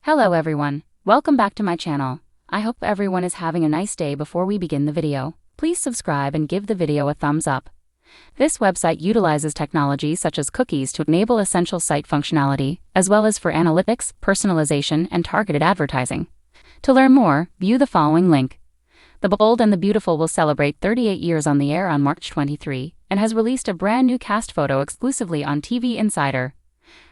Hello everyone, welcome back to my channel. I hope everyone is having a nice day. Before we begin the video, please subscribe and give the video a thumbs up. This website utilizes technology such as cookies to enable essential site functionality, as well as for analytics, personalization, and targeted advertising. To learn more, view the following link. The Bold and the Beautiful will celebrate 38 years on the air on March 23, and has released a brand new cast photo exclusively on TV Insider.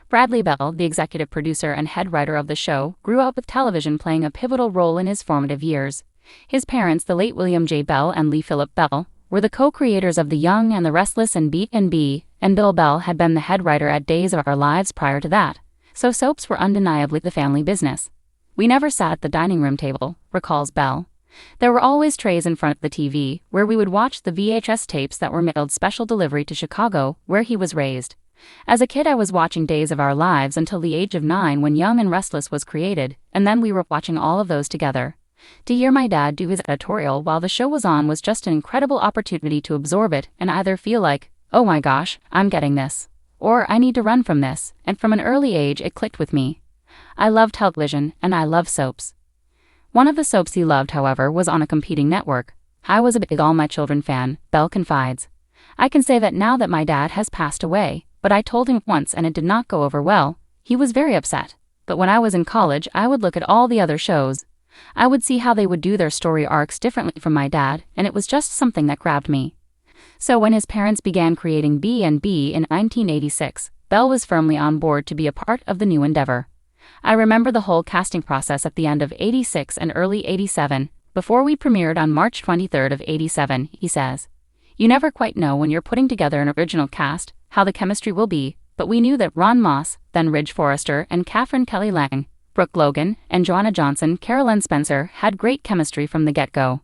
Bradley Bell, the executive producer and head writer of the show, grew up with television playing a pivotal role in his formative years. His parents, the late William J. Bell and Lee Phillip Bell, were the co-creators of The Young and the Restless and B&B, and Bill Bell had been the head writer at Days of Our Lives prior to that, so soaps were undeniably the family business. "We never sat at the dining room table," recalls Bell. "There were always trays in front of the TV, where we would watch the VHS tapes that were mailed special delivery to Chicago, where he was raised. As a kid I was watching Days of Our Lives until the age of 9 when Young and Restless was created, and then we were watching all of those together. To hear my dad do his editorial while the show was on was just an incredible opportunity to absorb it and either feel like, oh my gosh, I'm getting this, or I need to run from this, and from an early age it clicked with me. I love television, and I love soaps." One of the soaps he loved, however, was on a competing network. "I was a big All My Children fan," Bell confides. "I can say that now that my dad has passed away, but I told him once and it did not go over well. He was very upset. But when I was in college, I would look at all the other shows. I would see how they would do their story arcs differently from my dad, and it was just something that grabbed me." So when his parents began creating B&B in 1986, Bell was firmly on board to be a part of the new endeavor. "I remember the whole casting process at the end of '86 and early '87, before we premiered on March 23 of '87, he says. "You never quite know when you're putting together an original cast, how the chemistry will be, but we knew that Ron Moss, then Ridge Forrester, and Catherine Kelly Lang, Brooke Logan, and Joanna Johnson, Carolyn Spencer had great chemistry from the get-go.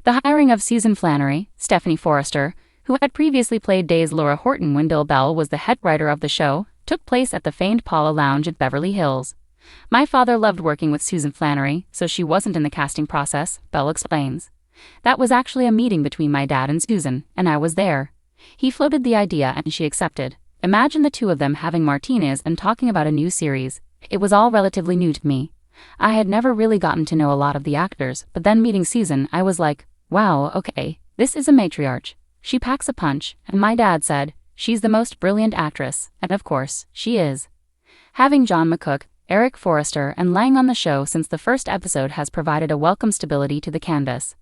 The hiring of Susan Flannery, Stephanie Forrester, who had previously played Days Laura Horton when Bill Bell was the head writer of the show, took place at the famed Paula Lounge at Beverly Hills. My father loved working with Susan Flannery, so she wasn't in the casting process," Bell explains. "That was actually a meeting between my dad and Susan, and I was there. He floated the idea and she accepted. Imagine the two of them having martinis and talking about a new series. It was all relatively new to me. I had never really gotten to know a lot of the actors, but then meeting Susan, I was like, wow, okay, this is a matriarch. She packs a punch, and my dad said, she's the most brilliant actress, and of course, she is." Having John McCook, Eric Forrester, and Lang on the show since the first episode has provided a welcome stability to the canvas.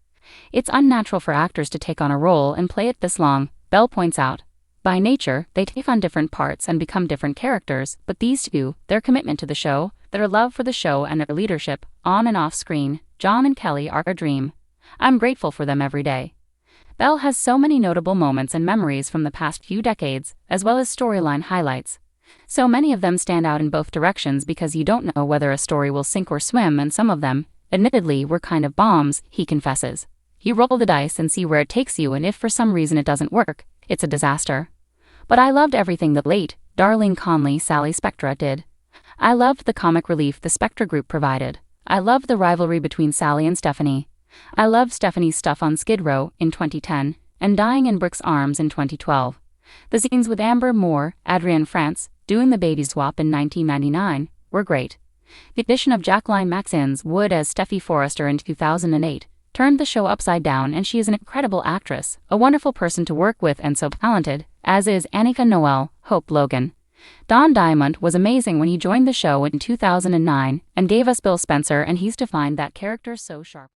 "It's unnatural for actors to take on a role and play it this long," Bell points out. "By nature, they take on different parts and become different characters, but these two, their commitment to the show, their love for the show and their leadership, on and off screen, John and Kelly are a dream. I'm grateful for them every day." Bell has so many notable moments and memories from the past few decades, as well as storyline highlights. So many of them stand out in both directions because you don't know whether a story will sink or swim, and some of them, admittedly, were kind of bombs, he confesses. "You roll the dice and see where it takes you, and if for some reason it doesn't work, it's a disaster. But I loved everything the late, Darlene Conley Sally Spectra did. I loved the comic relief the Spectra group provided. I loved the rivalry between Sally and Stephanie. I loved Stephanie's stuff on Skid Row in 2010, and Dying in Brick's Arms in 2012. The scenes with Amber Moore, Adrienne France, doing the baby swap in 1999, were great. The addition of Jacqueline Maxins Wood as Steffi Forrester in 2008 turned the show upside down, and she is an incredible actress, a wonderful person to work with, and so talented, as is Annika Noel, Hope Logan. Don Diamond was amazing when he joined the show in 2009 and gave us Bill Spencer, and he's defined that character so sharp.